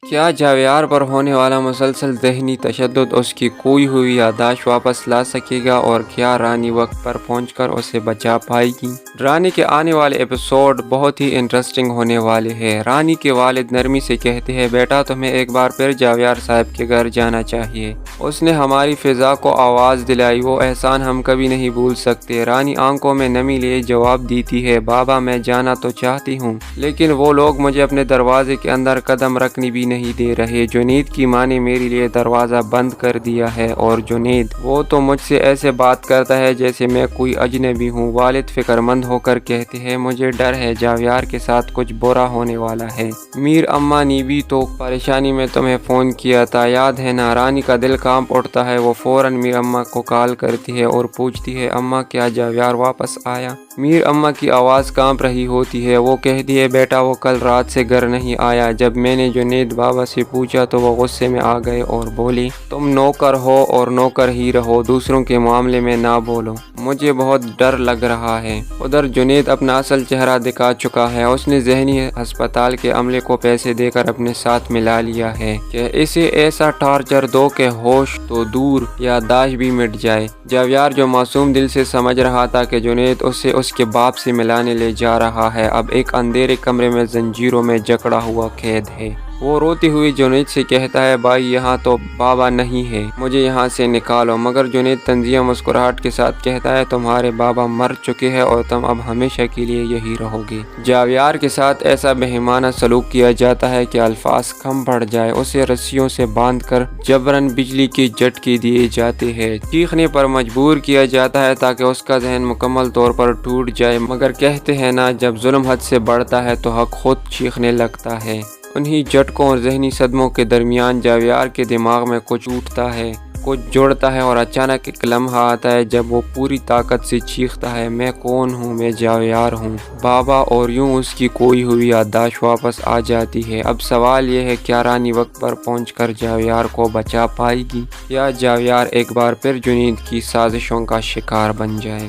کیا جاویار پر ہونے والا مسلسل ذہنی تشدد اس کی کھوئی ہوئی یادداشت واپس لا سکے گا، اور کیا رانی وقت پر پہنچ کر اسے بچا پائے گی؟ رانی کے آنے والے ایپیسوڈ بہت ہی انٹرسٹنگ ہونے والے ہیں۔ رانی کے والد نرمی سے کہتے ہیں، بیٹا تمہیں ایک بار پھر جاویار صاحب کے گھر جانا چاہیے۔ اس نے ہماری فضا کو آواز دلائی، وہ احسان ہم کبھی نہیں بھول سکتے۔ رانی آنکھوں میں نمی لیے جواب دیتی ہے، بابا میں جانا تو چاہتی ہوں، لیکن وہ لوگ مجھے اپنے دروازے کے اندر قدم رکھنے بھی نہیں دے رہے۔ جنید کی ماں نے میرے لیے دروازہ بند کر دیا ہے، اور جنید وہ تو مجھ سے ایسے بات کرتا ہے جیسے میں کوئی اجنبی ہوں۔ والد فکر مند ہو کر کہتے ہیں، مجھے ڈر ہے جاویار کے ساتھ کچھ برا ہونے والا ہے۔ میر اماں نے بھی تو پریشانی میں تمہیں فون کیا تھا، یاد ہے نا؟ رانی کا دل کانپ اٹھتا ہے، وہ فوراً میر اماں کو کال کرتی ہے اور پوچھتی ہے، اماں کیا جاویار واپس آیا؟ میر اماں کی آواز کانپ رہی ہوتی ہے، وہ کہتی ہے، بیٹا وہ کل رات سے گھر نہیں آیا۔ جب میں نے جنید بابا سے پوچھا تو وہ غصے میں آ گئے اور بولی، تم نوکر ہو اور نوکر ہی رہو، دوسروں کے معاملے میں نہ بولو، مجھے بہت ڈر لگ رہا ہے۔ ادھر جنید اپنا اصل چہرہ دکھا چکا ہے، اس نے ذہنی ہسپتال کے عملے کو پیسے دے کر اپنے ساتھ ملا لیا ہے کہ اسے ایسا ٹارچر دو کہ ہوش تو دور یادداشت بھی مٹ جائے۔ جاویار جو معصوم دل سے سمجھ رہا تھا کہ جنید اسے اس کے باپ سے ملانے لے جا رہا ہے، اب ایک اندھیرے کمرے میں زنجیروں میں جکڑا ہوا قید ہے۔ وہ روتی ہوئی جنید سے کہتا ہے، بھائی یہاں تو بابا نہیں ہے، مجھے یہاں سے نکالو۔ مگر جنید طنزیہ مسکراہٹ کے ساتھ کہتا ہے، تمہارے بابا مر چکے ہیں اور تم اب ہمیشہ کے لیے یہی رہو گے۔ جاویار کے ساتھ ایسا بہیمانہ سلوک کیا جاتا ہے کہ الفاظ کم پڑ جائے، اسے رسیوں سے باندھ کر جبراً بجلی کے جھٹکے دیے جاتے ہیں، چیخنے پر مجبور کیا جاتا ہے تاکہ اس کا ذہن مکمل طور پر ٹوٹ جائے۔ مگر کہتے ہیں نا، جب ظلم حد سے بڑھتا ہے تو حق خود چیخنے لگتا ہے۔ انہی جھٹکوں اور ذہنی صدموں کے درمیان جاویار کے دماغ میں کچھ اٹھتا ہے، کچھ جڑتا ہے، اور اچانک ایک لمحہ آتا ہے جب وہ پوری طاقت سے چیختا ہے، میں کون ہوں؟ میں جاویار ہوں بابا۔ اور یوں اس کی کھوئی ہوئی یادداشت واپس آ جاتی ہے۔ اب سوال یہ ہے، کیا رانی وقت پر پہنچ کر جاویار کو بچا پائے گی، یا جاویار ایک بار پھر جنید کی سازشوں کا شکار بن جائے گا؟